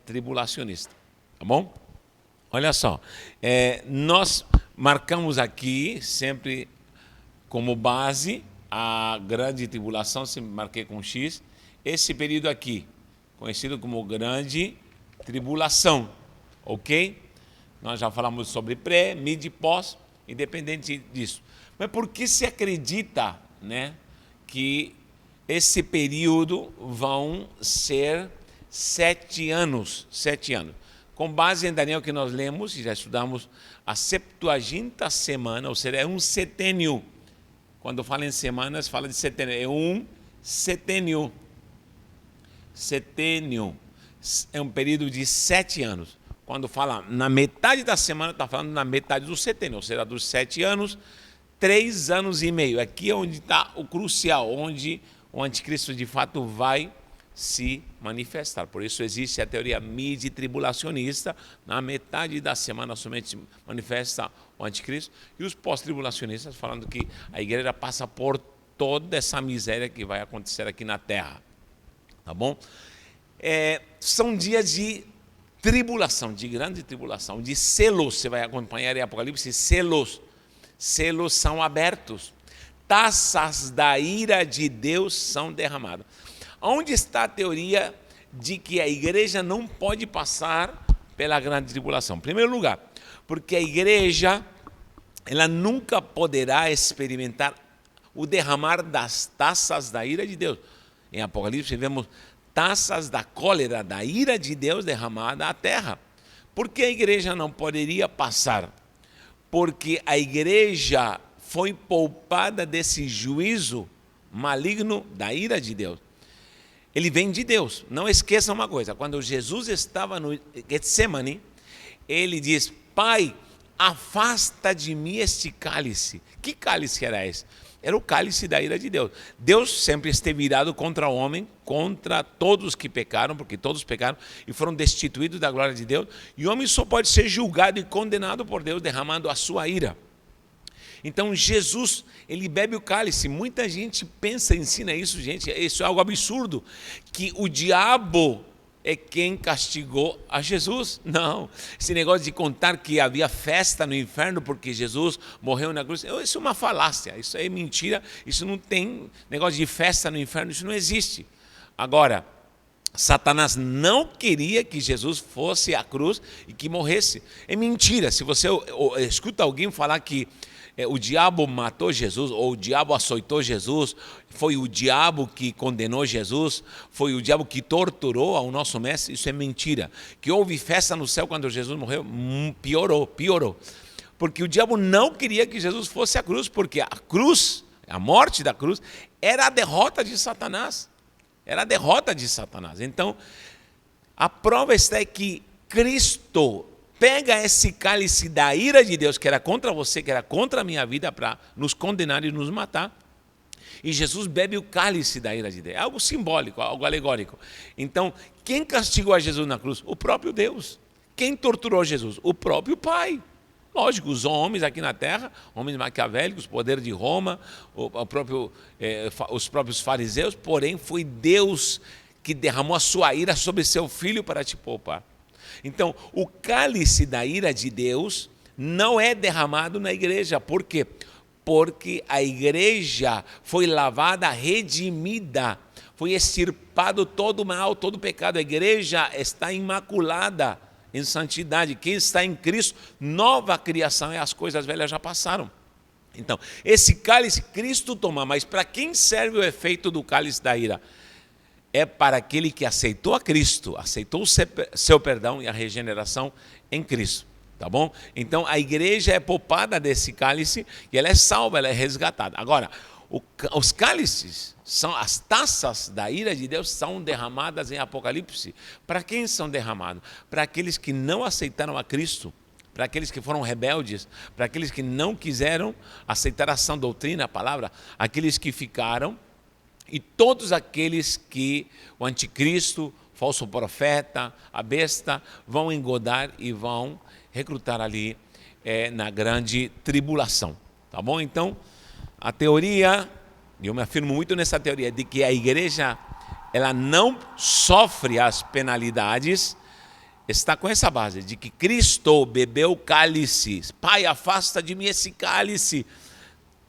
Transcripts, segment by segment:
tribulacionista. Tá bom? Olha só, nós marcamos aqui sempre como base a grande tribulação, sempre marquei com X, esse período aqui, conhecido como grande tribulação, ok? Nós já falamos sobre pré, mid e pós, independente disso. Mas por que se acredita, né, que esse período vão ser 7 anos? 7 anos. Com base em Daniel que nós lemos, e já estudamos a 70ª semana, ou seja, é um setênio. Quando fala em semanas, fala de setênio. É um setênio. Setênio. É um período de 7 anos. Quando fala na metade da semana, está falando na metade do setênio, ou seja, dos 7 anos, 3 anos e meio. Aqui é onde está o crucial, onde o anticristo de fato vai se manifestar. Por isso existe a teoria mid-tribulacionista, na metade da semana somente se manifesta o anticristo, e os pós-tribulacionistas falando que a igreja passa por toda essa miséria que vai acontecer aqui na terra. Tá bom? São dias de tribulação, de grande tribulação, de selos. Você vai acompanhar em Apocalipse, selos. Selos são abertos. Taças da ira de Deus são derramadas. Onde está a teoria de que a igreja não pode passar pela grande tribulação? Em primeiro lugar, porque a igreja ela nunca poderá experimentar o derramar das taças da ira de Deus. Em Apocalipse vemos taças da cólera, da ira de Deus derramada à terra. Por que a igreja não poderia passar? Porque a igreja foi poupada desse juízo maligno da ira de Deus. Ele vem de Deus. Não esqueça uma coisa, quando Jesus estava no Getsemane, ele diz: Pai, afasta de mim este cálice. Que cálice era esse? Era o cálice da ira de Deus. Deus sempre esteve irado contra o homem, contra todos que pecaram, porque todos pecaram e foram destituídos da glória de Deus. E o homem só pode ser julgado e condenado por Deus, derramando a sua ira. Então Jesus, ele bebe o cálice. Muita gente pensa, ensina isso, gente, isso é algo absurdo, que o diabo é quem castigou a Jesus. Não, esse negócio de contar que havia festa no inferno porque Jesus morreu na cruz, isso é uma falácia, isso é mentira, isso não tem negócio de festa no inferno, isso não existe. Agora, Satanás não queria que Jesus fosse à cruz e que morresse. É mentira. Se você escuta alguém falar que o diabo matou Jesus, ou o diabo açoitou Jesus, foi o diabo que condenou Jesus, foi o diabo que torturou ao nosso mestre, isso é mentira. Que houve festa no céu quando Jesus morreu, piorou. Porque o diabo não queria que Jesus fosse à cruz, porque a cruz, a morte da cruz, era a derrota de Satanás. Era a derrota de Satanás. Então, a prova está que Cristo pega esse cálice da ira de Deus, que era contra você, que era contra a minha vida, para nos condenar e nos matar. E Jesus bebe o cálice da ira de Deus. É algo simbólico, algo alegórico. Então, quem castigou a Jesus na cruz? O próprio Deus. Quem torturou Jesus? O próprio Pai. Lógico, os homens aqui na terra, homens maquiavélicos, poder de Roma, os próprios fariseus, porém foi Deus que derramou a sua ira sobre seu filho para te poupar. Então, o cálice da ira de Deus não é derramado na igreja. Por quê? Porque a igreja foi lavada, redimida, foi extirpado todo o mal, todo o pecado. A igreja está imaculada em santidade. Quem está em Cristo, nova criação, e as coisas velhas já passaram. Então, esse cálice Cristo toma, mas para quem serve o efeito do cálice da ira? É para aquele que aceitou a Cristo, aceitou o seu perdão e a regeneração em Cristo, tá bom? Então a igreja é poupada desse cálice e ela é salva, ela é resgatada. Agora, os cálices, as taças da ira de Deus são derramadas em Apocalipse. Para quem são derramados? Para aqueles que não aceitaram a Cristo, para aqueles que foram rebeldes, para aqueles que não quiseram aceitar a sã doutrina, a palavra, aqueles que ficaram, e todos aqueles que o anticristo, falso profeta, a besta, vão engodar e vão recrutar ali na grande tribulação. Tá bom? Então, a teoria, eu me afirmo muito nessa teoria, de que a igreja ela não sofre as penalidades está com essa base de que Cristo bebeu o cálice. Pai, afasta de mim esse cálice,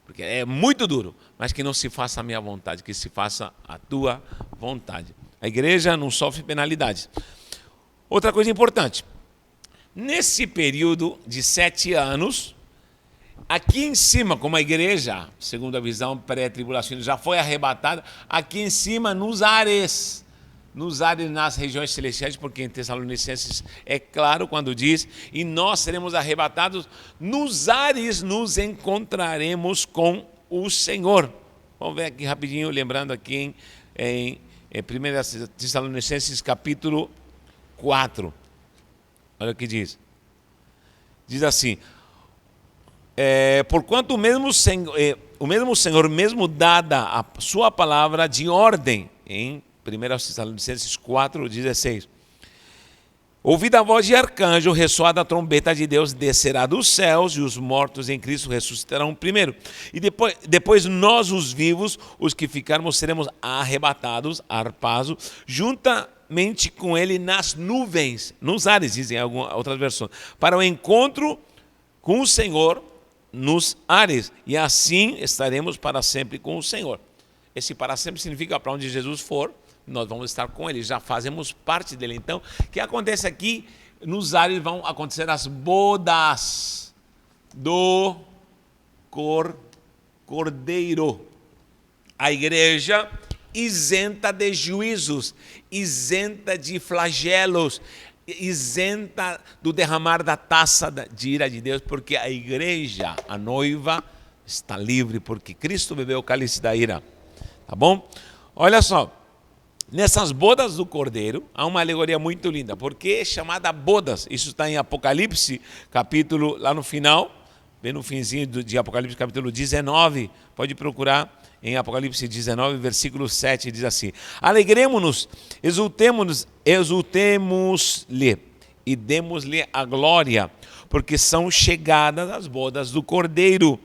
porque é muito duro, mas que não se faça a minha vontade, que se faça a tua vontade. A igreja não sofre penalidades. Outra coisa importante, nesse período de 7 anos, aqui em cima, como a igreja, segundo a visão pré-tribulacionista, já foi arrebatada, aqui em cima, nos ares, nas regiões celestiais, porque em Tessalonicenses é claro quando diz, e nós seremos arrebatados, nos ares nos encontraremos com o Senhor. Vamos ver aqui rapidinho, lembrando aqui em 1 Tessalonicenses capítulo 4. Olha o que diz. Diz assim, porquanto o mesmo Senhor, mesmo dada a sua palavra de ordem, em 1 Tessalonicenses 4:16. Ouvida a voz de arcanjo, ressoada a trombeta de Deus, descerá dos céus e os mortos em Cristo ressuscitarão primeiro. E depois nós, os vivos, os que ficarmos, seremos arrebatados, arpados, juntamente com ele nas nuvens, nos ares, dizem algumas outras versões, para o encontro com o Senhor nos ares. E assim estaremos para sempre com o Senhor. Esse para sempre significa para onde Jesus for, nós vamos estar com ele, já fazemos parte dele. Então, o que acontece aqui? Nos ares vão acontecer as bodas do Cordeiro. A igreja isenta de juízos, isenta de flagelos, isenta do derramar da taça de ira de Deus, porque a igreja, a noiva, está livre, porque Cristo bebeu o cálice da ira. Tá bom? Olha só. Nessas bodas do Cordeiro, há uma alegoria muito linda, porque é chamada bodas. Isso está em Apocalipse, capítulo, lá no final, bem no finzinho de Apocalipse, capítulo 19. Pode procurar em Apocalipse 19, versículo 7, diz assim: alegremo-nos, exultemos-lhe e demos-lhe a glória, porque são chegadas as bodas do Cordeiro,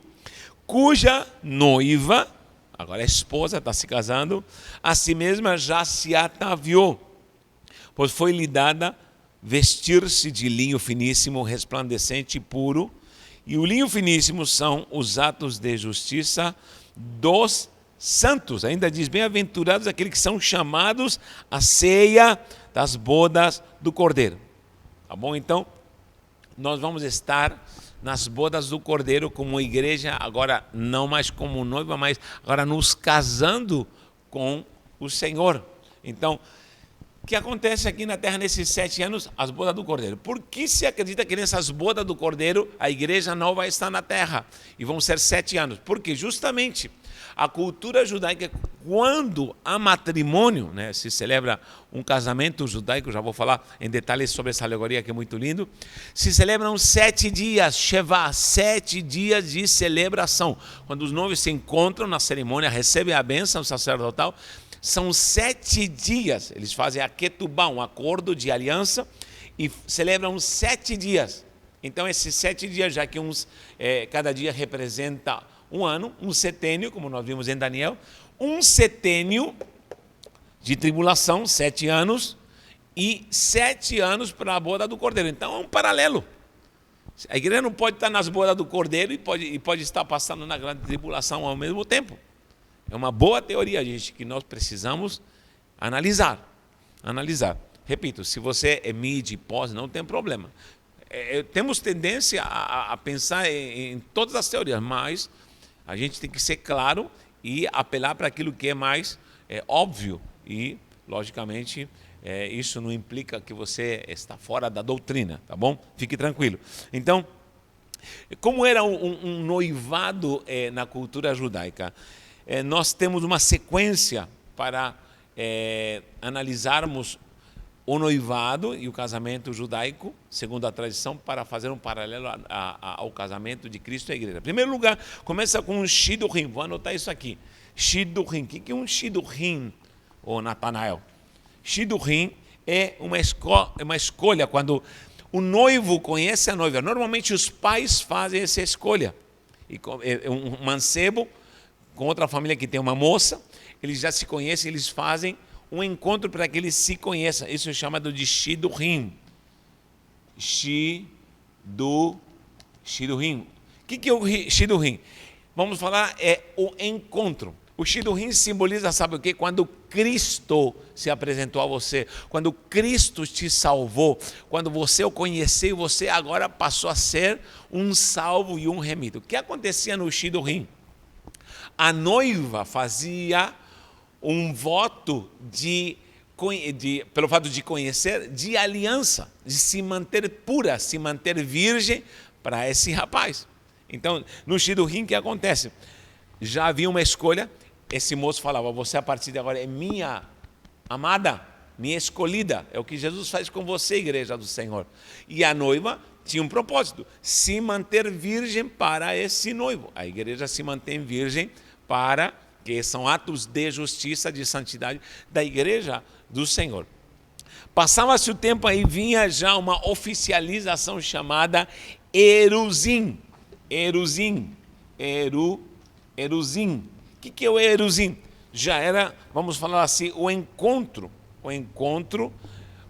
cuja noiva, agora a esposa está se casando, a si mesma já se ataviou, pois foi-lhe dada vestir-se de linho finíssimo, resplandecente e puro, e o linho finíssimo são os atos de justiça dos santos. Ainda diz, bem-aventurados aqueles que são chamados à ceia das bodas do Cordeiro. Tá bom? Então, nós vamos estar nas bodas do Cordeiro como igreja, agora não mais como noiva, mas agora nos casando com o Senhor. Então, o que acontece aqui na terra nesses 7 anos? As bodas do Cordeiro. Por que se acredita que nessas bodas do Cordeiro a igreja não vai estar na terra? E vão ser 7 anos. Porque justamente a cultura judaica, quando há matrimônio, né, se celebra um casamento judaico, já vou falar em detalhes sobre essa alegoria que é muito lindo, se celebram 7 dias, Shevá, 7 dias de celebração. Quando os noivos se encontram na cerimônia, recebem a bênção sacerdotal, são 7 dias, eles fazem a ketubá, um acordo de aliança, e celebram 7 dias. Então esses 7 dias, já que cada dia representa um ano, um setênio, como nós vimos em Daniel, um setênio de tribulação, 7 anos, e 7 anos para a boda do Cordeiro. Então é um paralelo. A igreja não pode estar nas bodas do Cordeiro e pode estar passando na grande tribulação ao mesmo tempo. É uma boa teoria, gente, que nós precisamos analisar. Repito, se você é mid, pós, não tem problema. Temos tendência a pensar em todas as teorias, mas a gente tem que ser claro e apelar para aquilo que é mais óbvio. E, logicamente, isso não implica que você está fora da doutrina, tá bom? Fique tranquilo. Então, como era um noivado na cultura judaica? Nós temos uma sequência para analisarmos o noivado e o casamento judaico, segundo a tradição, para fazer um paralelo ao casamento de Cristo e a igreja. Em primeiro lugar, começa com um Shidduchim. Vou anotar isso aqui. Shidduchim. O que é um Shidduchim, ô Natanael? Shidduchim é uma escolha quando o noivo conhece a noiva. Normalmente os pais fazem essa escolha. E um mancebo com outra família que tem uma moça, eles já se conhecem, eles fazem um encontro para que eles se conheçam. Isso é chamado de Shidduchim. Shidduchim. O que é o Shidduchim? Vamos falar, é o encontro. O Shidduchim simboliza, sabe o quê? Quando Cristo se apresentou a você, quando Cristo te salvou, quando você o conheceu e você agora passou a ser um salvo e um remido. O que acontecia no Shidduchim? A noiva fazia um voto pelo fato de conhecer, de aliança, de se manter pura, se manter virgem para esse rapaz. Então, no Shidduchim, o que acontece? Já havia uma escolha, esse moço falava, você a partir de agora é minha amada, minha escolhida, é o que Jesus faz com você, igreja do Senhor. E a noiva tinha um propósito, se manter virgem para esse noivo. A igreja se mantém virgem para, que são atos de justiça, de santidade da igreja do Senhor. Passava-se o tempo, aí vinha já uma oficialização chamada Eruzim. Eruzim. O que é o Eruzim? Já era, vamos falar assim, o encontro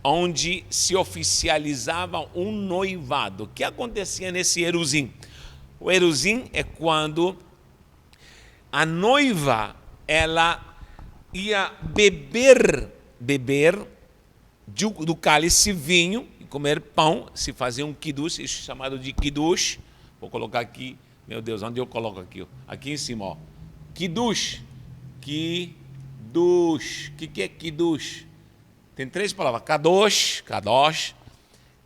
onde se oficializava um noivado. O que acontecia nesse Eruzim? O Eruzim é quando a noiva, ela ia beber do cálice vinho e comer pão, se fazia um kiddush, isso é chamado de kiddush. Vou colocar aqui, meu Deus, onde eu coloco aqui? Aqui em cima, ó. Kiddush. O que é kiddush? Tem 3 palavras, kadosh,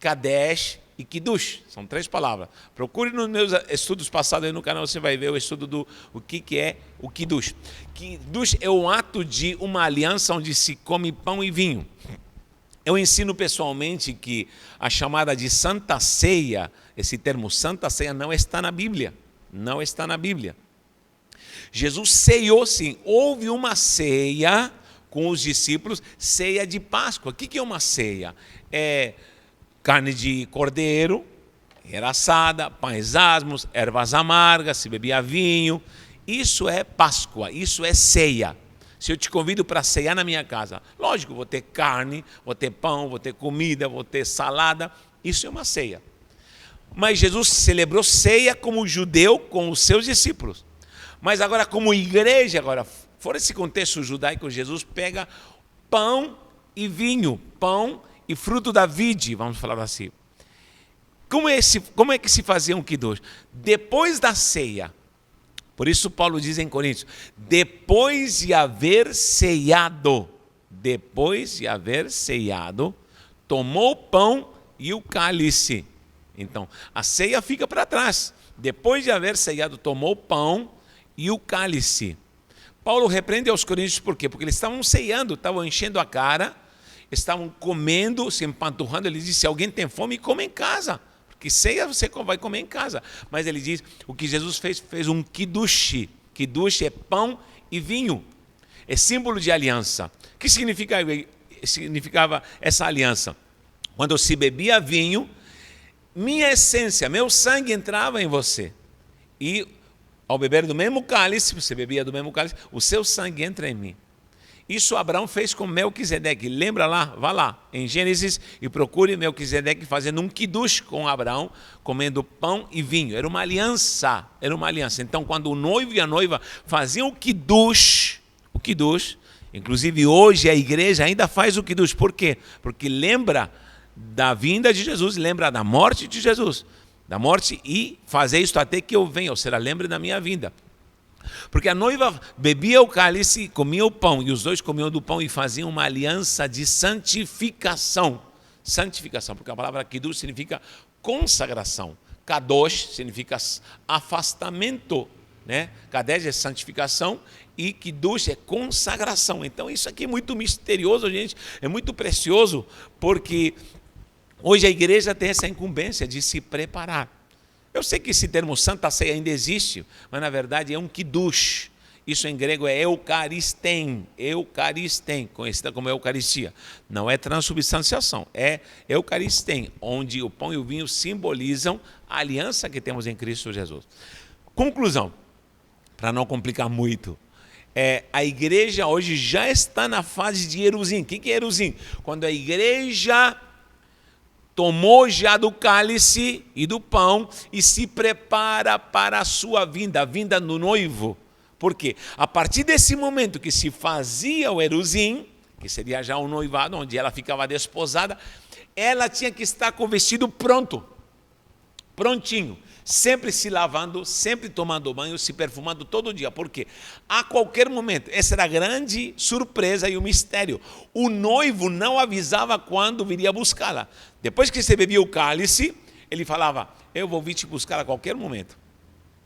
kadesh e kiddush. São 3 palavras. Procure nos meus estudos passados aí no canal, você vai ver o estudo do o que é o kiddush. Kiddush é um ato de uma aliança onde se come pão e vinho. Eu ensino pessoalmente que a chamada de Santa Ceia, esse termo Santa Ceia não está na Bíblia. Não está na Bíblia. Jesus ceiou sim. Houve uma ceia com os discípulos, ceia de Páscoa. O que é uma ceia? É carne de cordeiro, era assada, pães asmos, ervas amargas, se bebia vinho. Isso é Páscoa, isso é ceia. Se eu te convido para ceiar na minha casa, lógico, vou ter carne, vou ter pão, vou ter comida, vou ter salada. Isso é uma ceia. Mas Jesus celebrou ceia como judeu com os seus discípulos. Mas agora, como igreja, fora esse contexto judaico, Jesus pega pão e vinho, pão e fruto da vide, vamos falar assim. Como é que se fazia um kiddush? Depois da ceia, por isso Paulo diz em Coríntios, depois de haver ceiado, tomou o pão e o cálice. Então, a ceia fica para trás. Depois de haver ceiado, tomou o pão e o cálice. Paulo repreende aos coríntios por quê? Porque eles estavam ceando, estavam enchendo a cara, estavam comendo, se empanturrando. Ele diz, se alguém tem fome, come em casa. Porque ceia você vai comer em casa. Mas ele diz, o que Jesus fez um kiddush. Kiddush é pão e vinho. É símbolo de aliança. O que significava essa aliança? Quando se bebia vinho, minha essência, meu sangue entrava em você. E ao beber do mesmo cálice, você bebia do mesmo cálice, o seu sangue entra em mim. Isso Abraão fez com Melquisedeque. Lembra lá? Vá lá em Gênesis e procure Melquisedeque fazendo um kiddush com Abraão, comendo pão e vinho. Era uma aliança. Então, quando o noivo e a noiva faziam o kiddush, inclusive hoje a igreja ainda faz o kiddush. Por quê? Porque lembra da vinda de Jesus, lembra da morte de Jesus. Da morte e fazer isto até que eu venha, ou seja, lembre da minha vinda. Porque a noiva bebia o cálice, comia o pão, e os dois comiam do pão e faziam uma aliança de santificação. Santificação, porque a palavra kiddush significa consagração. Kadosh significa afastamento, né? Kadesh é santificação e kiddush é consagração. Então isso aqui é muito misterioso, gente, é muito precioso, porque hoje a igreja tem essa incumbência de se preparar. Eu sei que esse termo Santa Ceia ainda existe, mas na verdade é um kiddush. Isso em grego é eucaristém, conhecida como Eucaristia. Não é transubstanciação, é eucaristém, onde o pão e o vinho simbolizam a aliança que temos em Cristo Jesus. Conclusão, para não complicar muito. A igreja hoje já está na fase de Eruzim. O que é Eruzim? Quando a igreja tomou já do cálice e do pão e se prepara para a sua vinda, a vinda do noivo. Por quê? A partir desse momento que se fazia o eruzim, que seria já o noivado, onde ela ficava desposada, ela tinha que estar com o vestido pronto, prontinho, sempre se lavando, sempre tomando banho, se perfumando todo dia. Por quê? A qualquer momento, essa era a grande surpresa e o mistério. O noivo não avisava quando viria buscá-la. Depois que você bebia o cálice, ele falava, eu vou vir te buscar a qualquer momento.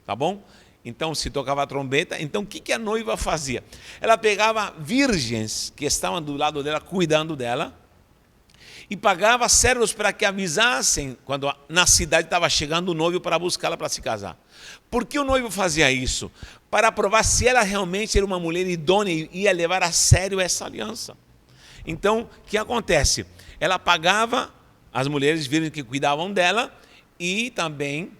Tá bom? Então se tocava a trombeta. Então o que a noiva fazia? Ela pegava virgens que estavam do lado dela, cuidando dela, e pagava servos para que avisassem quando na cidade estava chegando o noivo para buscá-la para se casar. Por que o noivo fazia isso? Para provar se ela realmente era uma mulher idônea e ia levar a sério essa aliança. Então, o que acontece? Ela pagava as mulheres virgens que cuidavam dela e também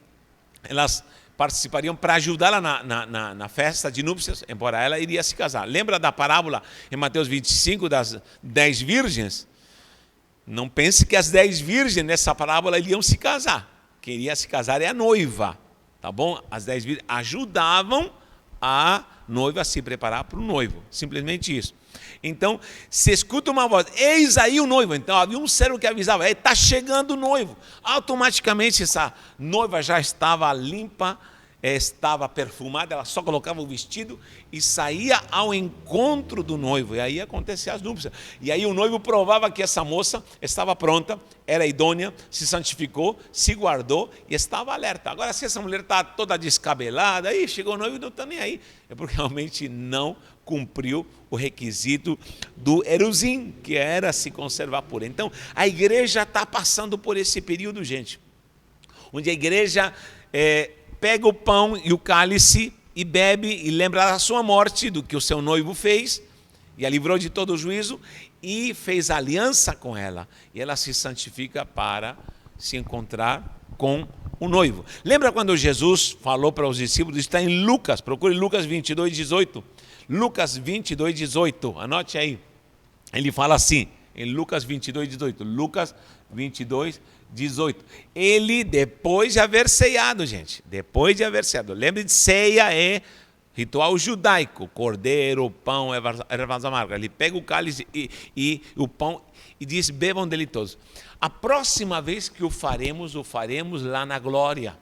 elas participariam para ajudá-la na festa de núpcias, embora ela iria se casar. Lembra da parábola em Mateus 25 das 10 virgens? Não pense que as 10 virgens nessa parábola iriam se casar. Quem iria se casar é a noiva, tá bom? As 10 virgens ajudavam a noiva a se preparar para o noivo, simplesmente isso. Então, se escuta uma voz, eis aí o noivo. Então havia um servo que avisava, está chegando o noivo. Automaticamente essa noiva já estava limpa, estava perfumada, ela só colocava o vestido e saía ao encontro do noivo. E aí acontecia as núpcias. E aí o noivo provava que essa moça estava pronta, era idônea, se santificou, se guardou e estava alerta. Agora, se essa mulher está toda descabelada, aí chegou o noivo e não está nem aí, é porque realmente não cumpriu o requisito do eruzim, que era se conservar pura. Então, a igreja está passando por esse período, gente, onde a igreja pega o pão e o cálice e bebe e lembra da sua morte, do que o seu noivo fez, e a livrou de todo o juízo, e fez aliança com ela. E ela se santifica para se encontrar com o noivo. Lembra quando Jesus falou para os discípulos, está em Lucas, procure Lucas 22, 18. Lucas 22, 18, anote aí. Ele fala assim, em Lucas 22, 18. Lucas 22, 18. Ele, depois de haver ceiado, gente, depois de haver ceiado, lembre de ceia é ritual judaico, cordeiro, pão, ervas amargas. Ele pega o cálice e o pão e diz, bebam dele todos. A próxima vez que o faremos lá na glória.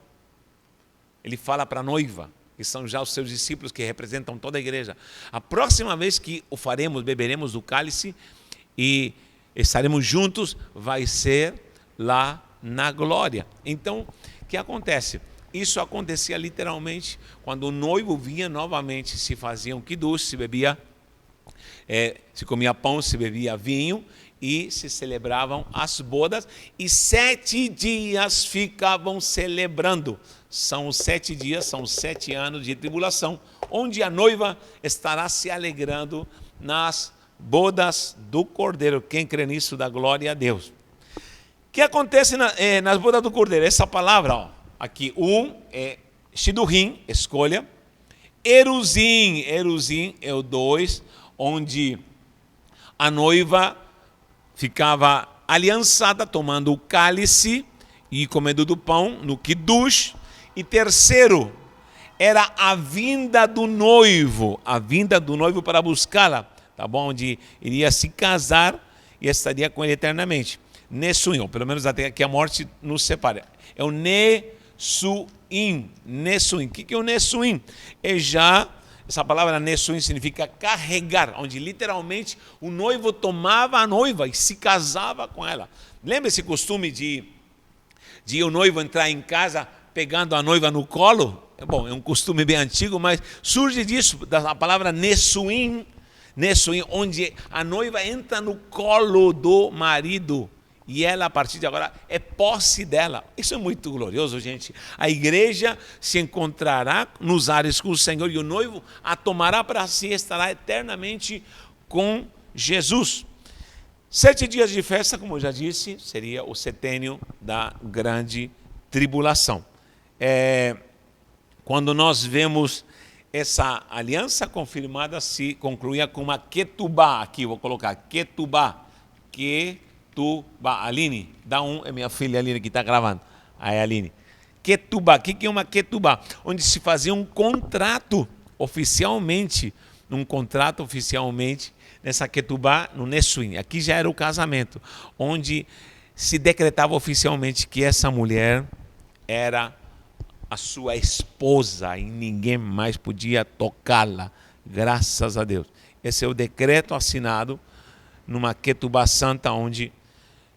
Ele fala para a noiva, que são já os seus discípulos que representam toda a igreja. A próxima vez que o faremos, beberemos do cálice e estaremos juntos, vai ser lá na glória. Então, o que acontece? Isso acontecia literalmente quando o noivo vinha novamente, se fazia um kiddush, se bebia, se comia pão, se bebia vinho e se celebravam as bodas e 7 dias ficavam celebrando. São os 7 dias, são 7 anos de tribulação, onde a noiva estará se alegrando nas bodas do Cordeiro. Quem crê nisso, dá glória a Deus. O que acontece nas bodas do Cordeiro? Essa palavra, ó, aqui, é shidurim, escolha. Eruzim é o 2, onde a noiva ficava aliançada, tomando o cálice e comendo do pão, no kiddush. E terceiro, era a vinda do noivo para buscá-la, tá bom? Onde iria se casar e estaria com ele eternamente. Nessuim, ou pelo menos até que a morte nos separe. É o Nessuim. O que é o Nessuim? Essa palavra Nessuim significa carregar, onde literalmente o noivo tomava a noiva e se casava com ela. Lembra esse costume de o noivo entrar em casa pegando a noiva no colo? Bom, é um costume bem antigo, mas surge disso, da palavra Nessuim, onde a noiva entra no colo do marido. E ela, a partir de agora, é posse dela. Isso é muito glorioso, gente. A igreja se encontrará nos ares com o Senhor e o noivo a tomará para si e estará eternamente com Jesus. 7 dias de festa, como eu já disse, seria o setênio da grande tribulação. Quando nós vemos essa aliança confirmada, se concluía com uma ketubá. Aqui, vou colocar ketubá. Ketubá. Aline, dá um, é minha filha Aline que está gravando. Aí, Aline. Ketubá, o que é uma ketubá? Onde se fazia um contrato oficialmente, nessa ketubá, no Nessuim. Aqui já era o casamento, onde se decretava oficialmente que essa mulher era a sua esposa e ninguém mais podia tocá-la, graças a Deus. Esse é o decreto assinado numa ketubá santa, onde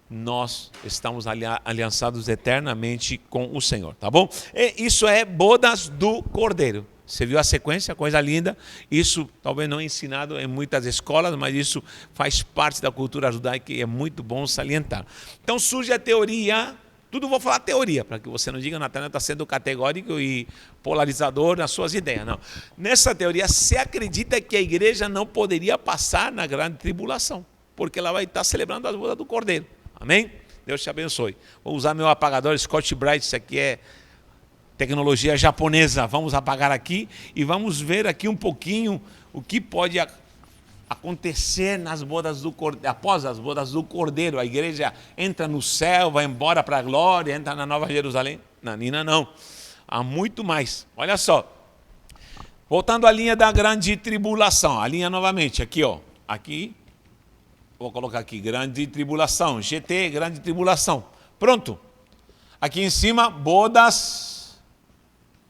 nós estamos aliançados eternamente com o Senhor, tá bom? E isso é bodas do Cordeiro. Você viu a sequência? Coisa linda. Isso talvez não é ensinado em muitas escolas, mas isso faz parte da cultura judaica e é muito bom salientar. Então surge a teoria, tudo vou falar teoria, para que você não diga que Nathanael está sendo categórico e polarizador nas suas ideias. Não. Nessa teoria, se acredita que a igreja não poderia passar na grande tribulação, porque ela vai estar celebrando as bodas do Cordeiro. Amém? Deus te abençoe. Vou usar meu apagador Scott Bright, isso aqui é tecnologia japonesa. Vamos apagar aqui e vamos ver aqui um pouquinho o que pode acontecer nas bodas do Cordeiro, após as bodas do Cordeiro. A igreja entra no céu, vai embora para a glória, entra na Nova Jerusalém. Não, Nina, não. Há muito mais. Olha só. Voltando à linha da grande tribulação. A linha novamente, aqui, ó. Aqui. Vou colocar aqui, grande tribulação, GT, grande tribulação. Pronto. Aqui em cima, bodas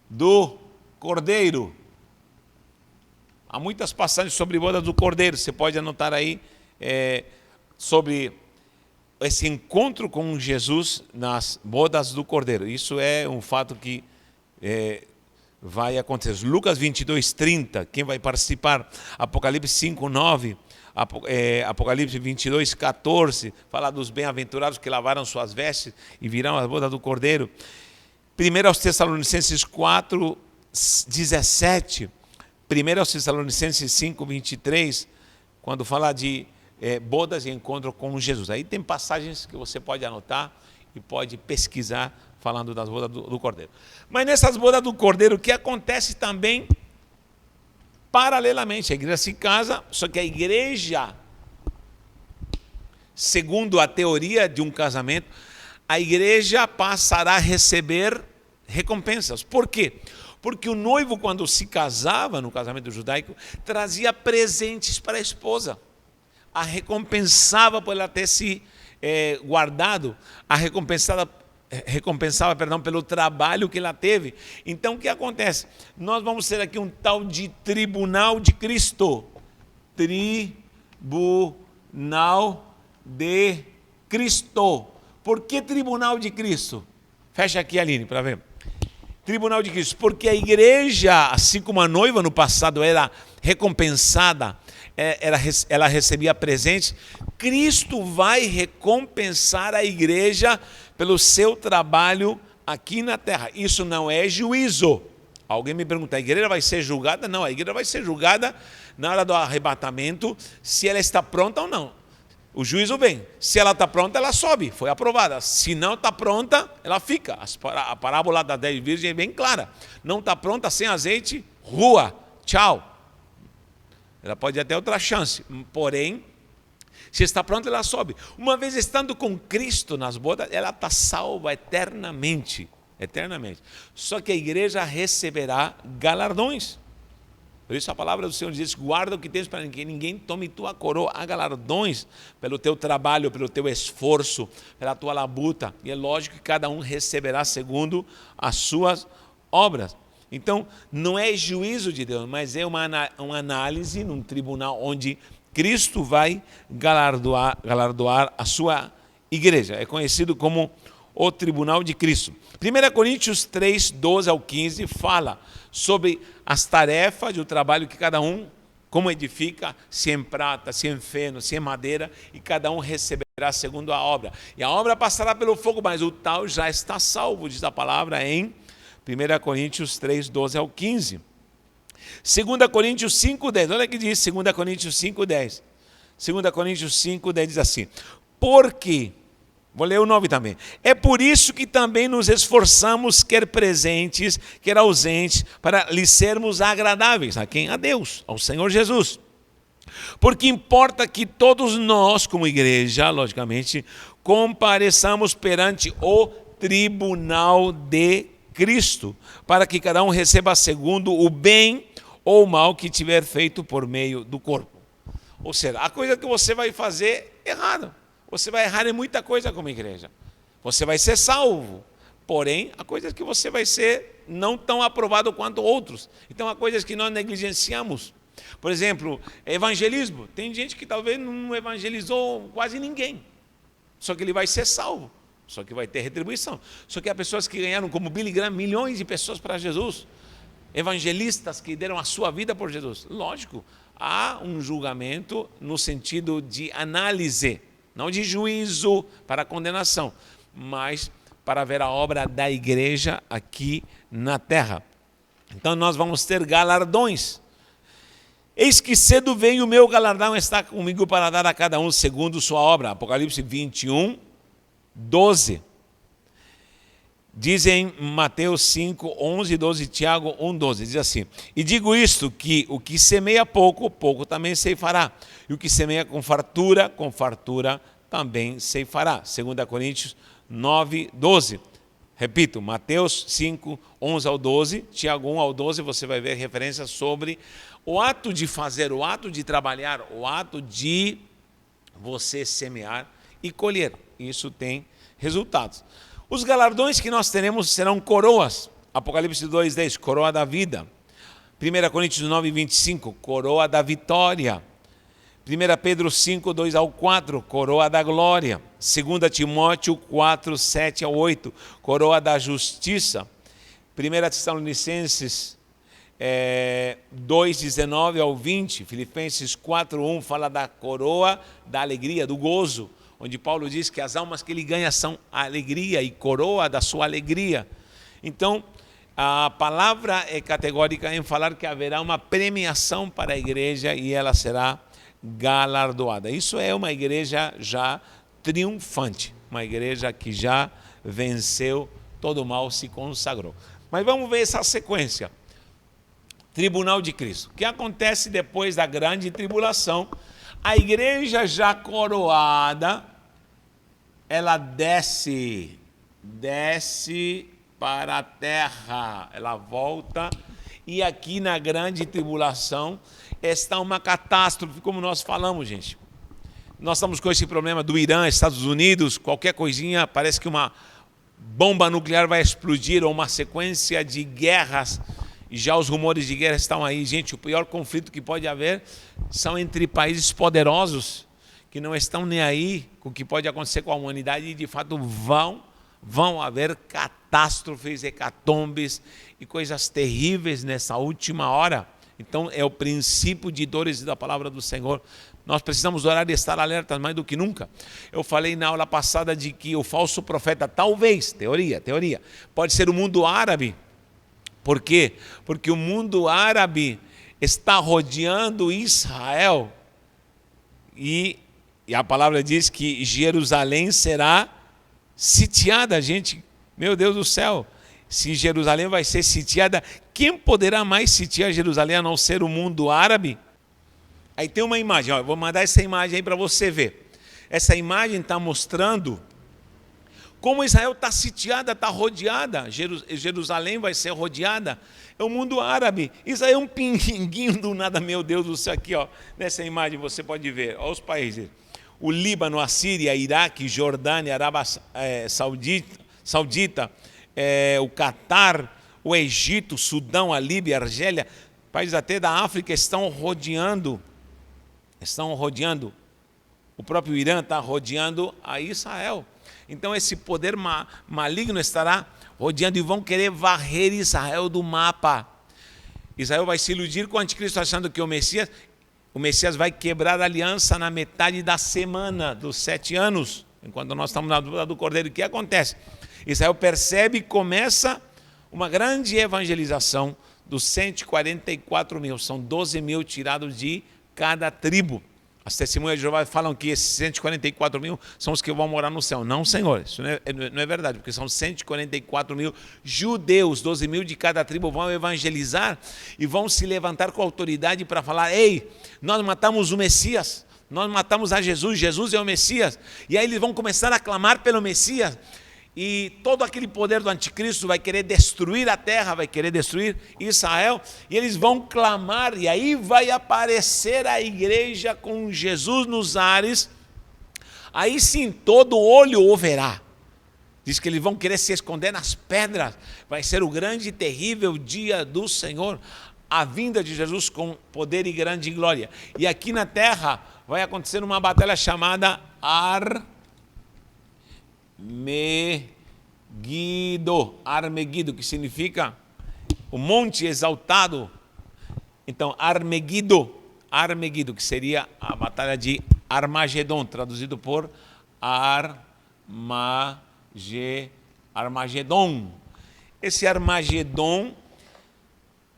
do Cordeiro. Há muitas passagens sobre bodas do Cordeiro. Você pode anotar aí sobre esse encontro com Jesus nas bodas do Cordeiro. Isso é um fato que vai acontecer. Lucas 22:30, quem vai participar? Apocalipse 5:9. Apocalipse 22:14, fala dos bem-aventurados que lavaram suas vestes e virão as bodas do Cordeiro. 1 aos Tessalonicenses 4:17, 1 aos Tessalonicenses 5:23, quando fala de bodas e encontro com Jesus. Aí tem passagens que você pode anotar e pode pesquisar falando das bodas do Cordeiro. Mas nessas bodas do Cordeiro, o que acontece também paralelamente, a igreja se casa, só que a igreja, segundo a teoria de um casamento, a igreja passará a receber recompensas. Por quê? Porque o noivo, quando se casava no casamento judaico, trazia presentes para a esposa, a recompensava por ela ter se guardado, a recompensava pelo trabalho que ela teve. Então o que acontece? Nós vamos ter aqui um tal de tribunal de Cristo. Tribunal de Cristo. Por que tribunal de Cristo? Fecha aqui, Aline, para ver. Tribunal de Cristo. Porque a igreja, assim como a noiva no passado era recompensada, ela recebia presentes, Cristo vai recompensar a igreja pelo seu trabalho aqui na terra. Isso não é juízo. Alguém me pergunta, a igreja vai ser julgada? Não, a igreja vai ser julgada na hora do arrebatamento, se ela está pronta ou não. O juízo vem. Se ela está pronta, ela sobe, foi aprovada. Se não está pronta, ela fica. A parábola das 10 virgens é bem clara. Não está pronta, sem azeite, rua, tchau. Ela pode ter até outra chance, porém, se está pronta, ela sobe. Uma vez estando com Cristo nas bodas, ela está salva eternamente. Eternamente. Só que a igreja receberá galardões. Por isso a palavra do Senhor diz, guarda o que tens para que ninguém tome tua coroa. Há galardões pelo teu trabalho, pelo teu esforço, pela tua labuta. E é lógico que cada um receberá segundo as suas obras. Então, não é juízo de Deus, mas é uma análise num tribunal onde Cristo vai galardoar a sua igreja. É conhecido como o tribunal de Cristo. 1 Coríntios 3, 12 ao 15 fala sobre as tarefas do trabalho que cada um, como edifica, se em prata, se em feno, se em madeira, e cada um receberá segundo a obra. E a obra passará pelo fogo, mas o tal já está salvo, diz a palavra em 1 Coríntios 3, 12 ao 15. 2 Coríntios 5, 10. Olha o que diz 2 Coríntios 5, 10. 2 Coríntios 5, 10 diz assim: porque, vou ler o 9 também, é por isso que também nos esforçamos, quer presentes, quer ausentes, para lhe sermos agradáveis. A quem? A Deus, ao Senhor Jesus. Porque importa que todos nós, como igreja, logicamente, compareçamos perante o tribunal de Cristo, para que cada um receba segundo o bem ou o mal que tiver feito por meio do corpo. Ou seja, a coisa que você vai fazer errada. Você vai errar em muita coisa como igreja. Você vai ser salvo, porém, há coisas que você vai ser não tão aprovado quanto outros. Então, há coisas que nós negligenciamos. Por exemplo, evangelismo. Tem gente que talvez não evangelizou quase ninguém. Só que ele vai ser salvo. Só que vai ter retribuição. Só que há pessoas que ganharam, como Billy Graham, milhões de pessoas para Jesus. Evangelistas que deram a sua vida por Jesus. Lógico, há um julgamento no sentido de análise, não de juízo para condenação, mas para ver a obra da igreja aqui na terra. Então nós vamos ter galardões. Eis que cedo vem o meu galardão, está comigo para dar a cada um segundo sua obra. Apocalipse 21, 12. Diz em Mateus 5, 11, 12, Tiago 1, 12. Diz assim: e digo isto, que o que semeia pouco, pouco também ceifará. E o que semeia com fartura também ceifará. 2 Coríntios 9, 12. Repito, Mateus 5, 11 ao 12, Tiago 1 ao 12, você vai ver referências sobre o ato de fazer, o ato de trabalhar, o ato de você semear e colher. Isso tem resultados. Os galardões que nós teremos serão coroas. Apocalipse 2, 10, coroa da vida. 1 Coríntios 9, 25, coroa da vitória. 1 Pedro 5, 2 ao 4, coroa da glória. 2 Timóteo 4, 7 ao 8, coroa da justiça. 1 Tessalonicenses 2, 19 ao 20, Filipenses 4, 1, fala da coroa da alegria, do gozo, onde Paulo diz que as almas que ele ganha são a alegria e coroa da sua alegria. Então, a palavra é categórica em falar que haverá uma premiação para a igreja e ela será galardoada. Isso é uma igreja já triunfante, uma igreja que já venceu todo o mal, se consagrou. Mas vamos ver essa sequência. Tribunal de Cristo. O que acontece depois da grande tribulação? A igreja já coroada, ela desce para a terra, ela volta, e aqui na grande tribulação está uma catástrofe, como nós falamos, gente. Nós estamos com esse problema do Irã, Estados Unidos, qualquer coisinha, parece que uma bomba nuclear vai explodir, ou uma sequência de guerras, e já os rumores de guerra estão aí. Gente, o pior conflito que pode haver são entre países poderosos, que não estão nem aí com o que pode acontecer com a humanidade, e de fato vão haver catástrofes, hecatombes e coisas terríveis nessa última hora. Então é o princípio de dores da palavra do Senhor. Nós precisamos orar e estar alertas mais do que nunca. Eu falei na aula passada de que o falso profeta, talvez, teoria, pode ser o mundo árabe. Por quê? Porque o mundo árabe está rodeando Israel e a palavra diz que Jerusalém será sitiada, gente. Meu Deus do céu, se Jerusalém vai ser sitiada, quem poderá mais sitiar Jerusalém a não ser o mundo árabe? Aí tem uma imagem, eu vou mandar essa imagem aí para você ver. Essa imagem está mostrando como Israel está sitiada, está rodeada. Jerusalém vai ser rodeada. É o mundo árabe. Israel é um pinguinho do nada, meu Deus do céu. Aqui, ó, nessa imagem você pode ver, olha os países. O Líbano, a Síria, Iraque, Jordânia, Arábia Saudita, o Catar, o Egito, Sudão, a Líbia, a Argélia, países até da África estão rodeando. O próprio Irã está rodeando a Israel. Então esse poder maligno estará rodeando e vão querer varrer Israel do mapa. Israel vai se iludir com o anticristo achando que o Messias vai quebrar a aliança na metade da semana, dos 7 anos, enquanto nós estamos na dúvida do Cordeiro. O que acontece? Israel percebe e começa uma grande evangelização dos 144 mil, são 12 mil tirados de cada tribo. As testemunhas de Jeová falam que esses 144 mil são os que vão morar no céu. Não, Senhor, isso não é verdade, porque são 144 mil judeus, 12 mil de cada tribo vão evangelizar e vão se levantar com autoridade para falar: ei, nós matamos o Messias, nós matamos a Jesus, Jesus é o Messias. E aí eles vão começar a clamar pelo Messias. E todo aquele poder do anticristo vai querer destruir a terra, vai querer destruir Israel, e eles vão clamar, e aí vai aparecer a igreja com Jesus nos ares. Aí sim todo olho o verá. Diz que eles vão querer se esconder nas pedras. Vai ser o grande e terrível dia do Senhor, a vinda de Jesus com poder e grande glória. E aqui na terra vai acontecer uma batalha chamada Armegido, que significa o monte exaltado. Então, Armegido, que seria a batalha de Armagedon, traduzido por Armagedon. Esse Armagedon,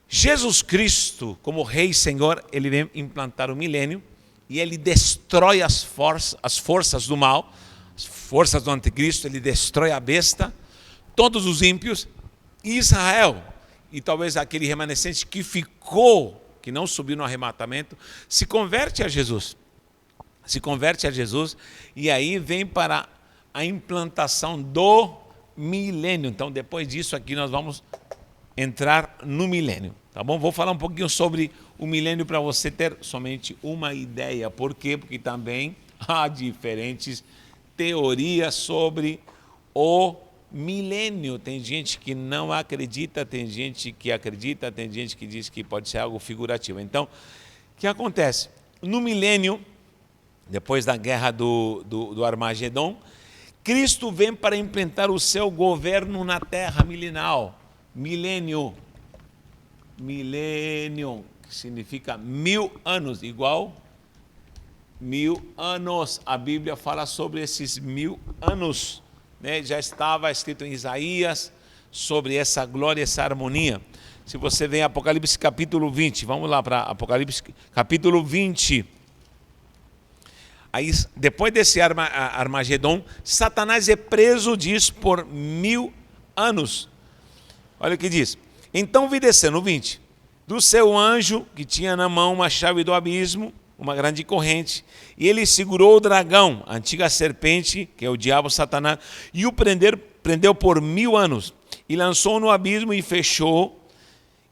Jesus Cristo, como Rei e Senhor, ele vem implantar o milênio e ele destrói as forças do mal, as forças do anticristo. Ele destrói a besta, todos os ímpios, e Israel, e talvez aquele remanescente que ficou, que não subiu no arrebatamento, se converte a Jesus. E aí vem para a implantação do milênio. Então, depois disso aqui nós vamos entrar no milênio, tá bom? Vou falar um pouquinho sobre o milênio para você ter somente uma ideia. Por quê? Porque também há diferentes teorias sobre o milênio. Tem gente que não acredita, tem gente que acredita, tem gente que diz que pode ser algo figurativo. Então, o que acontece? No milênio, depois da guerra do Armagedon, Cristo vem para implantar o seu governo na terra milenal. Milênio, que significa 1000 anos, igual 1000 anos. A Bíblia fala sobre esses 1000 anos, né? Já estava escrito em Isaías sobre essa glória, essa harmonia. Se você vem em Apocalipse capítulo 20, vamos lá para Apocalipse capítulo 20. Aí, depois desse Armagedon, Satanás é preso, diz, por 1000 anos. Olha o que diz: então vi descer no 20, do seu anjo, que tinha na mão uma chave do abismo, uma grande corrente, e ele segurou o dragão, a antiga serpente, que é o diabo Satanás, e o prendeu por 1000 anos, e lançou no abismo e fechou,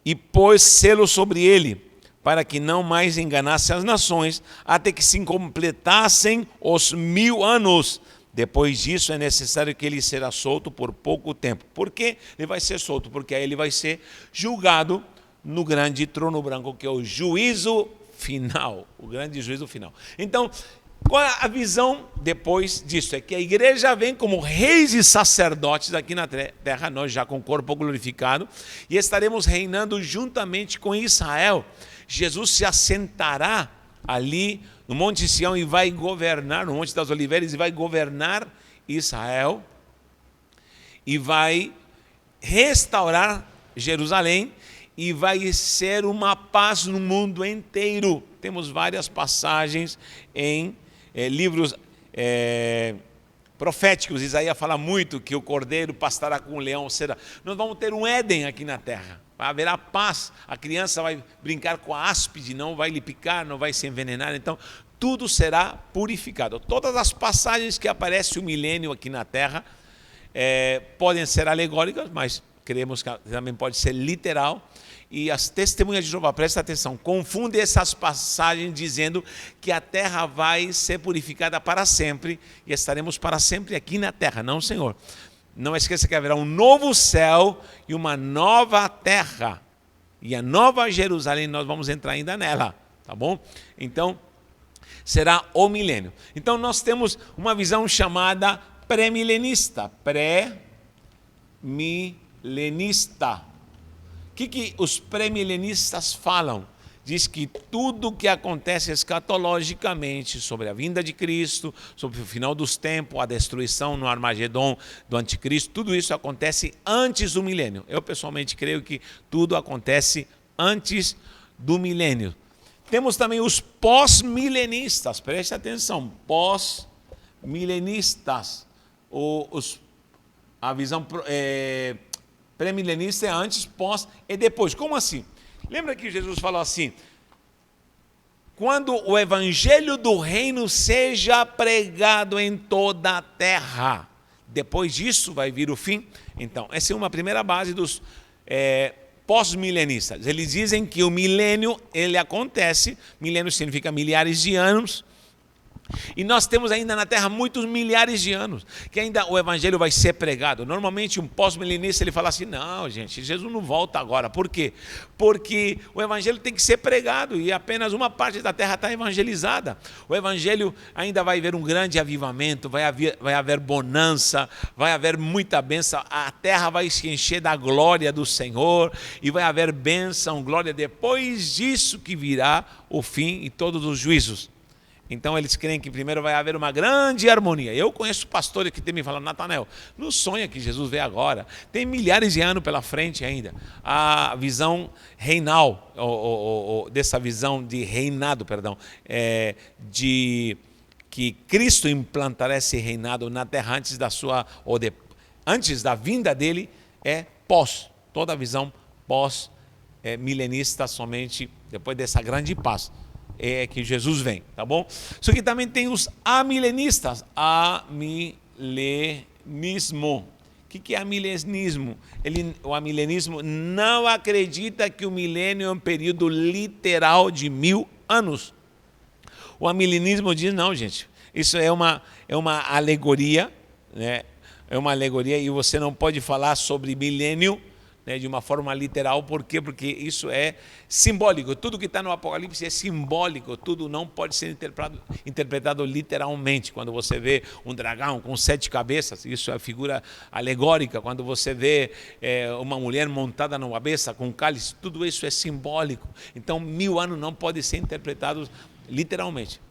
e pôs selo sobre ele, para que não mais enganasse as nações, até que se completassem os 1000 anos. Depois disso é necessário que ele será solto por pouco tempo. Por que ele vai ser solto? Porque aí ele vai ser julgado no grande trono branco, que é o juízo final, o grande juízo final. Então, qual é a visão depois disso? É que a igreja vem como reis e sacerdotes aqui na terra, nós já com o corpo glorificado, e estaremos reinando juntamente com Israel. Jesus se assentará ali no Monte Sião e vai governar, no Monte das Oliveiras, e vai governar Israel, e vai restaurar Jerusalém, e vai ser uma paz no mundo inteiro. Temos várias passagens em livros proféticos. Isaías fala muito que o cordeiro pastará com o leão, ou seja, nós vamos ter um Éden aqui na terra. Haverá paz, a criança vai brincar com a áspide, não vai lhe picar, não vai se envenenar. Então, tudo será purificado. Todas as passagens que aparece o milênio aqui na terra podem ser alegóricas, mas cremos que também pode ser literal. E as testemunhas de Jeová, presta atenção, confundem essas passagens dizendo que a terra vai ser purificada para sempre e estaremos para sempre aqui na terra. Não, Senhor. Não esqueça que haverá um novo céu e uma nova terra. E a nova Jerusalém, nós vamos entrar ainda nela, tá bom? Então, será o milênio. Então, nós temos uma visão chamada pré-milenista. Pré-milenista. O que os pré-milenistas falam? Diz que tudo que acontece escatologicamente sobre a vinda de Cristo, sobre o final dos tempos, a destruição no Armagedon do anticristo, tudo isso acontece antes do milênio. Eu pessoalmente creio que tudo acontece antes do milênio. Temos também os pós-milenistas, preste atenção, pós-milenistas. A visão pré-milenista é antes, pós e depois. Como assim? Lembra que Jesus falou assim: quando o evangelho do reino seja pregado em toda a terra, depois disso vai vir o fim. Então, essa é uma primeira base dos pós-milenistas. Eles dizem que o milênio, ele acontece, milênio significa milhares de anos, e nós temos ainda na Terra muitos milhares de anos, que ainda o Evangelho vai ser pregado. Normalmente um pós-milenista ele fala assim: não, gente, Jesus não volta agora. Por quê? Porque o Evangelho tem que ser pregado e apenas uma parte da Terra está evangelizada. O Evangelho ainda vai haver um grande avivamento, vai haver bonança, vai haver muita bênção, a Terra vai se encher da glória do Senhor e vai haver bênção, glória. Depois disso que virá o fim e todos os juízos. Então eles creem que primeiro vai haver uma grande harmonia. Eu conheço pastores que têm me falado: Natanael, não sonha que Jesus veio agora. Tem milhares de anos pela frente ainda. A visão reinal, dessa visão de reinado, de que Cristo implantará esse reinado na terra antes antes da vinda dele, é pós. Toda a visão pós-milenista somente depois dessa grande paz. É que Jesus vem, tá bom? Só que também tem os amilenistas. Amilenismo. O que é amilenismo? O amilenismo não acredita que o milênio é um período literal de 1000 anos. O amilenismo diz: não, gente, isso é uma alegoria, né? É uma alegoria e você não pode falar sobre milênio, né, de uma forma literal. Por quê? Porque isso é simbólico. Tudo que está no Apocalipse é simbólico. Tudo não pode ser interpretado literalmente. Quando você vê um dragão com 7 cabeças, isso é figura alegórica. Quando você vê uma mulher montada numa besta com um cálice, tudo isso é simbólico. Então 1000 anos não pode ser interpretado literalmente.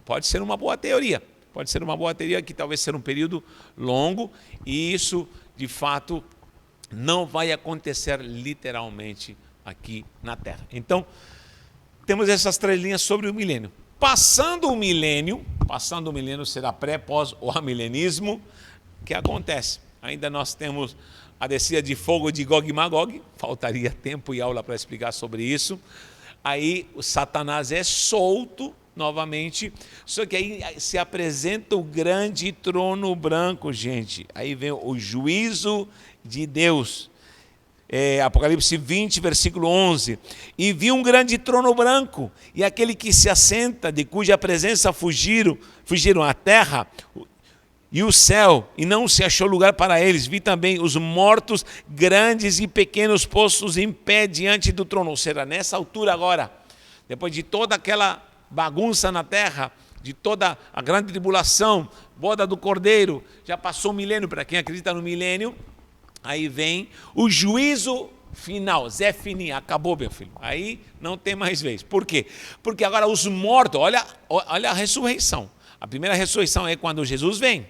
Pode ser uma boa teoria. Pode ser uma boa teoria que talvez seja um período longo, e isso de fato não vai acontecer literalmente aqui na Terra. Então, temos essas 3 linhas sobre o milênio. Passando o milênio será pré, pós ou amilenismo. O que acontece? Ainda nós temos a descida de fogo de Gog e Magog. Faltaria tempo e aula para explicar sobre isso. Aí o Satanás é solto novamente, só que aí se apresenta o grande trono branco, gente. Aí vem o juízo de Deus. Apocalipse 20, versículo 11. E vi um grande trono branco, e aquele que se assenta, de cuja presença fugiram a terra e o céu, e não se achou lugar para eles. Vi também os mortos, grandes e pequenos, postos em pé diante do trono. Ou seja, nessa altura agora, depois de toda aquela bagunça na terra, de toda a grande tribulação, boda do Cordeiro, já passou um milênio. Para quem acredita no milênio, aí vem o juízo final. Zé Fininho, acabou, meu filho. Aí não tem mais vez. Por quê? Porque agora os mortos, olha a ressurreição. A primeira ressurreição é quando Jesus vem.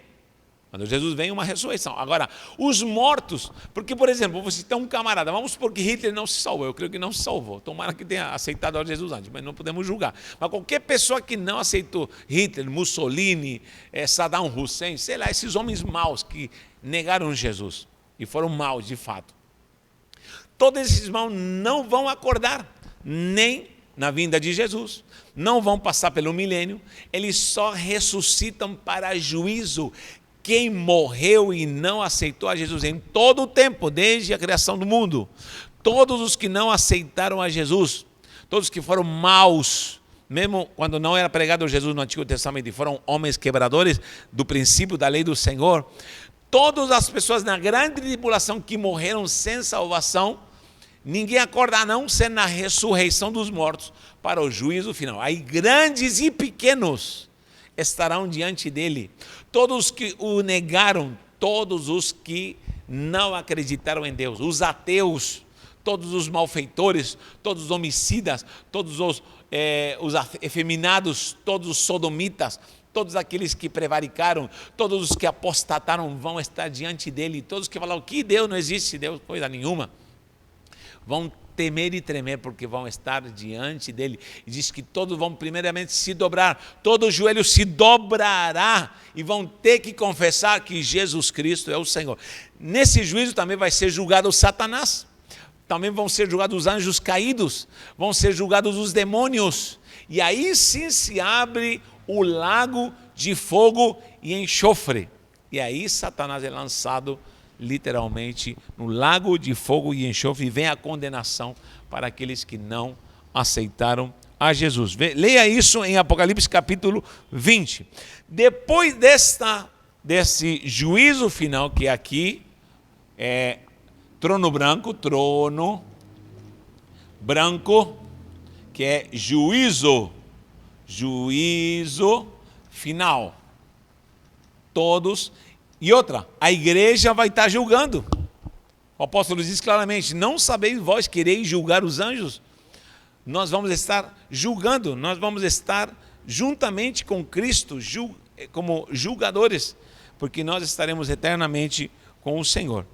Quando Jesus vem, uma ressurreição. Agora, os mortos, porque, por exemplo, você tem um camarada, vamos supor que Hitler não se salvou. Eu creio que não se salvou. Tomara que tenha aceitado a Jesus antes, mas não podemos julgar. Mas qualquer pessoa que não aceitou Hitler, Mussolini, Saddam Hussein, sei lá, esses homens maus que negaram Jesus e foram maus de fato, todos esses maus não vão acordar, nem na vinda de Jesus, não vão passar pelo milênio, eles só ressuscitam para juízo. Quem morreu e não aceitou a Jesus em todo o tempo, desde a criação do mundo, todos os que não aceitaram a Jesus, todos que foram maus, mesmo quando não era pregado Jesus no Antigo Testamento, e foram homens quebradores do princípio da lei do Senhor, todas as pessoas na grande tribulação que morreram sem salvação, ninguém acorda a não ser na ressurreição dos mortos para o juízo final. Aí grandes e pequenos estarão diante dele. Todos que o negaram, todos os que não acreditaram em Deus, os ateus, todos os malfeitores, todos os homicidas, todos os efeminados, todos os sodomitas, todos aqueles que prevaricaram, todos os que apostataram vão estar diante dele. Todos que falaram que Deus não existe, Deus coisa nenhuma, vão temer e tremer, porque vão estar diante dele. E diz que todos vão primeiramente se dobrar, todo joelho se dobrará e vão ter que confessar que Jesus Cristo é o Senhor. Nesse juízo também vai ser julgado o Satanás, também vão ser julgados os anjos caídos, vão ser julgados os demônios, e aí sim se abre o lago de fogo e enxofre, e aí Satanás é lançado literalmente no lago de fogo e enxofre, e vem a condenação para aqueles que não aceitaram a Jesus. Leia isso em Apocalipse capítulo 20. Depois desse juízo final, que aqui é trono branco, que é juízo final. Todos. E outra, a igreja vai estar julgando. O apóstolo diz claramente: não sabeis vós quereis julgar os anjos? Nós vamos estar julgando, nós vamos estar juntamente com Cristo como julgadores, porque nós estaremos eternamente com o Senhor.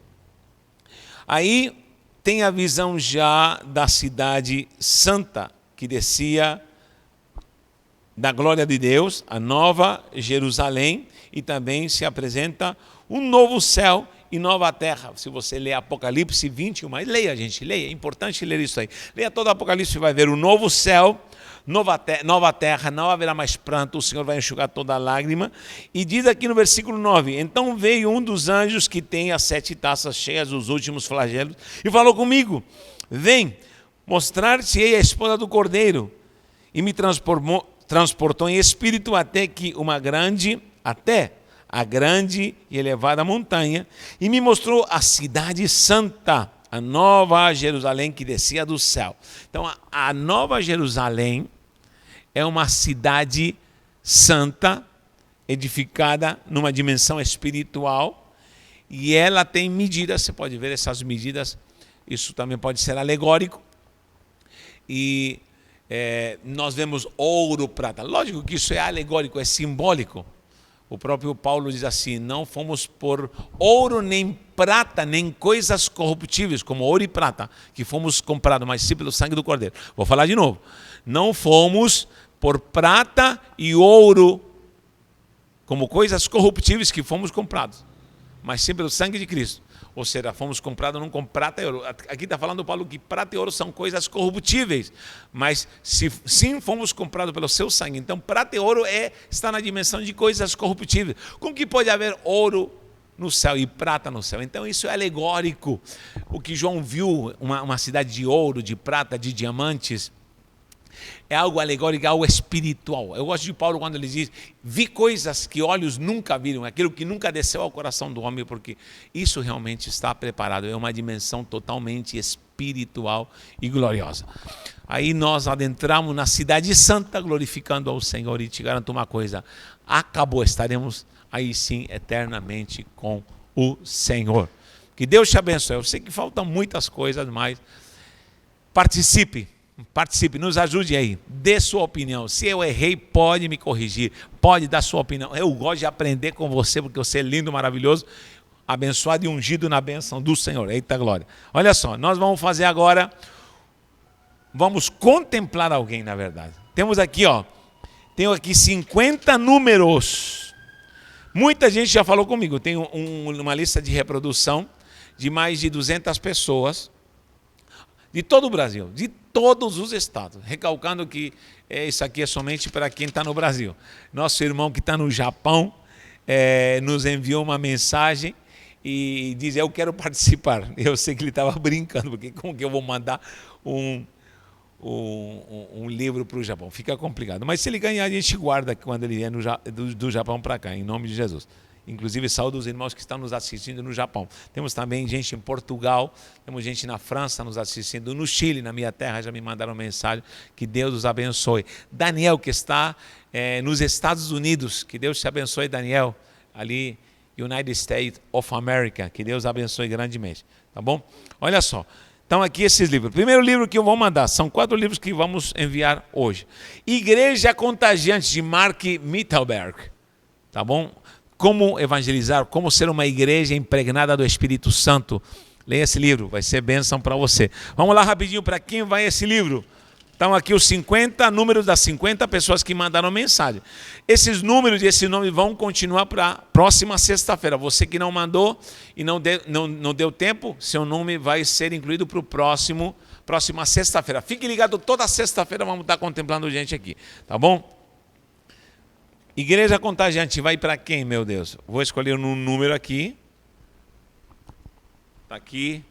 Aí tem a visão já da cidade santa, que descia da glória de Deus, a nova Jerusalém, e também se apresenta um novo céu e nova terra. Se você ler Apocalipse 21, mas leia, gente, leia, é importante ler isso aí. Leia todo o Apocalipse, você vai ver o novo céu, nova terra, não haverá mais pranto, o Senhor vai enxugar toda a lágrima. E diz aqui no versículo 9: então veio um dos anjos que tem as 7 taças cheias dos últimos flagelos, e falou comigo: vem, mostrar-te-ei a esposa do Cordeiro. E me transportou em espírito até a grande e elevada montanha, e me mostrou a cidade santa, a nova Jerusalém que descia do céu. Então a nova Jerusalém é uma cidade santa, edificada numa dimensão espiritual, e ela tem medidas, você pode ver essas medidas, isso também pode ser alegórico, e nós vemos ouro, prata, lógico que isso é alegórico, é simbólico. O próprio Paulo diz assim: não fomos por ouro nem prata, nem coisas corruptíveis, como ouro e prata, que fomos comprados, mas sim pelo sangue do Cordeiro. Vou falar de novo. Não fomos por prata e ouro, como coisas corruptíveis que fomos comprados, mas sim pelo sangue de Cristo. Ou seja, fomos comprados não com prata e ouro. Aqui está falando Paulo que prata e ouro são coisas corruptíveis, mas sim fomos comprados pelo seu sangue. Então prata e ouro está na dimensão de coisas corruptíveis. Como que pode haver ouro no céu e prata no céu? Então isso é alegórico. O que João viu, uma cidade de ouro, de prata, de diamantes, é algo alegórico, algo espiritual. Eu gosto de Paulo quando ele diz: vi coisas que olhos nunca viram, aquilo que nunca desceu ao coração do homem, porque isso realmente está preparado, é uma dimensão totalmente espiritual e gloriosa. Aí nós adentramos na cidade santa, glorificando ao Senhor, e te garanto uma coisa: acabou, estaremos aí sim eternamente com o Senhor. Que Deus te abençoe. Eu sei que faltam muitas coisas, mas participe, nos ajude aí, dê sua opinião. Se eu errei, pode me corrigir, pode dar sua opinião. Eu gosto de aprender com você, porque você é lindo, maravilhoso, abençoado e ungido na bênção do Senhor. Eita glória. Olha só, nós vamos fazer agora, vamos contemplar alguém, na verdade. Temos aqui, tenho aqui 50 números. Muita gente já falou comigo. Eu tenho uma lista de reprodução de mais de 200 pessoas, de todo o Brasil, de todos os estados, recalcando que isso aqui é somente para quem está no Brasil. Nosso irmão que está no Japão nos enviou uma mensagem e diz: eu quero participar. Eu sei que ele estava brincando, porque como que eu vou mandar um livro para o Japão? Fica complicado. Mas se ele ganhar, a gente guarda quando ele vier do Japão para cá, em nome de Jesus. Inclusive, saúde os irmãos que estão nos assistindo no Japão. Temos também gente em Portugal, temos gente na França nos assistindo, no Chile, na minha terra, já me mandaram mensagem. Que Deus os abençoe. Daniel, que está nos Estados Unidos, que Deus te abençoe, Daniel, ali, United States of America, que Deus abençoe grandemente, tá bom? Olha só, então aqui esses livros. Primeiro livro que eu vou mandar, são 4 livros que vamos enviar hoje. Igreja Contagiante, de Mark Mittelberg, tá bom? Como evangelizar, como ser uma igreja impregnada do Espírito Santo, Leia esse livro, vai ser bênção para você. Vamos lá rapidinho, para quem vai esse livro? Estão aqui os 50 números das 50 pessoas que mandaram mensagem. Esses números e esse nome vão continuar para a próxima sexta-feira. Você que não mandou e não deu tempo, seu nome vai ser incluído para o próxima sexta-feira. Fique ligado, toda sexta-feira vamos estar contemplando gente aqui, tá bom? Igreja Contagiante vai para quem, meu Deus? Vou escolher um número aqui. Está aqui,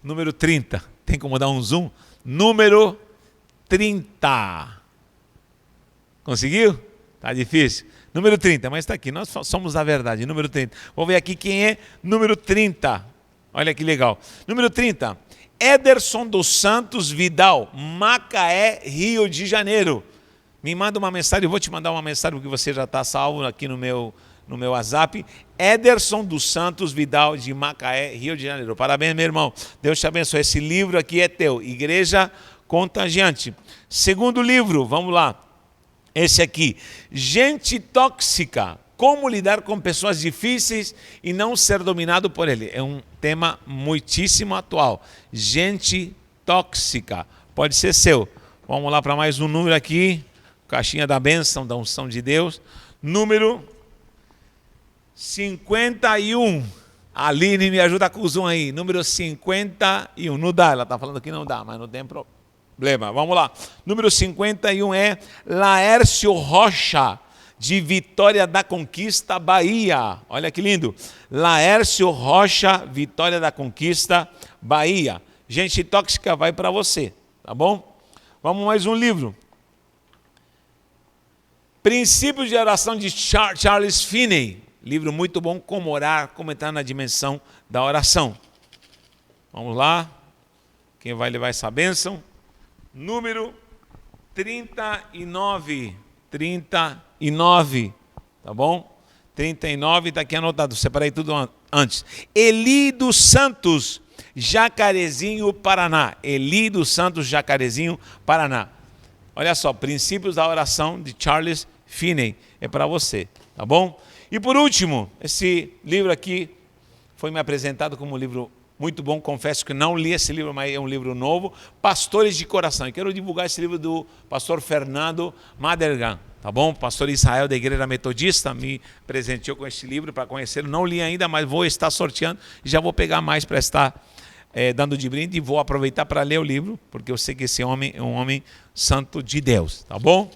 número 30. Tem como dar um zoom? Número 30. Conseguiu? Tá difícil. Número 30, mas está aqui. Nós somos da verdade. Número 30. Vou ver aqui quem é número 30. Olha que legal. Número 30. Ederson dos Santos Vidal, Macaé, Rio de Janeiro. Me manda uma mensagem. Eu vou te mandar uma mensagem porque você já está salvo aqui no meu WhatsApp. Ederson dos Santos Vidal, de Macaé, Rio de Janeiro. Parabéns, meu irmão. Deus te abençoe. Esse livro aqui é teu. Igreja Contagiante. Segundo livro, vamos lá. Esse aqui. Gente Tóxica. Como lidar com pessoas difíceis e não ser dominado por ele. É um tema muitíssimo atual. Gente Tóxica. Pode ser seu. Vamos lá para mais um número aqui. Caixinha da bênção, da unção de Deus. Número 51. A Aline me ajuda com o zoom aí. Número 51. Não dá, ela está falando que não dá, mas não tem problema. Vamos lá. Número 51 é Laércio Rocha, de Vitória da Conquista, Bahia. Olha que lindo. Laércio Rocha, Vitória da Conquista, Bahia. Gente Tóxica vai para você, tá bom? Vamos mais um livro. Princípios de Oração, de Charles Finney. Livro muito bom, como orar, como entrar na dimensão da oração. Vamos lá. Quem vai levar essa bênção? Número 39. 39. Tá bom? 39 está aqui anotado. Separei tudo antes. Eli dos Santos, Jacarezinho, Paraná. Eli dos Santos, Jacarezinho, Paraná. Olha só, Princípios da Oração, de Charles Finney. É para você, tá bom? E por último, esse livro aqui foi me apresentado como um livro muito bom. Confesso que não li esse livro, mas é um livro novo. Pastores de Coração. Eu quero divulgar esse livro do pastor Fernando Madergan, tá bom? Pastor Israel da Igreja Metodista me presenteou com esse livro para conhecê-lo. Não li ainda, mas vou estar sorteando e já vou pegar mais para estar dando de brinde e vou aproveitar para ler o livro, porque eu sei que esse homem é um homem santo de Deus, tá bom?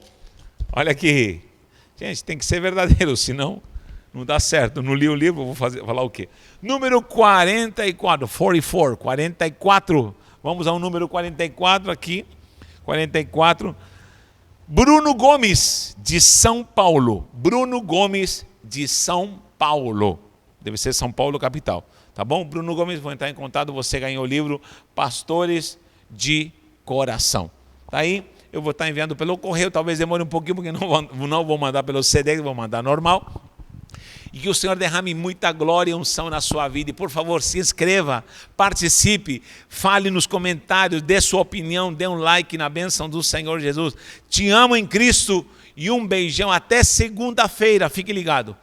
Olha aqui. Gente, tem que ser verdadeiro, senão não dá certo. Não li o livro, vou falar o quê? Número 44. 44. Vamos ao número 44 aqui. 44. Bruno Gomes, de São Paulo. Bruno Gomes, de São Paulo. Deve ser São Paulo, capital. Tá bom? Bruno Gomes, vou entrar em contato. Você ganhou o livro Pastores de Coração. Tá aí? Eu vou estar enviando pelo correio. Talvez demore um pouquinho, porque não vou mandar pelo CD, vou mandar normal. E que o Senhor derrame muita glória e unção na sua vida. E por favor, se inscreva, participe, fale nos comentários, dê sua opinião, dê um like na bênção do Senhor Jesus. Te amo em Cristo e um beijão. Até segunda-feira. Fique ligado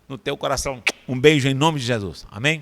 no teu coração. Um beijo em nome de Jesus. Amém?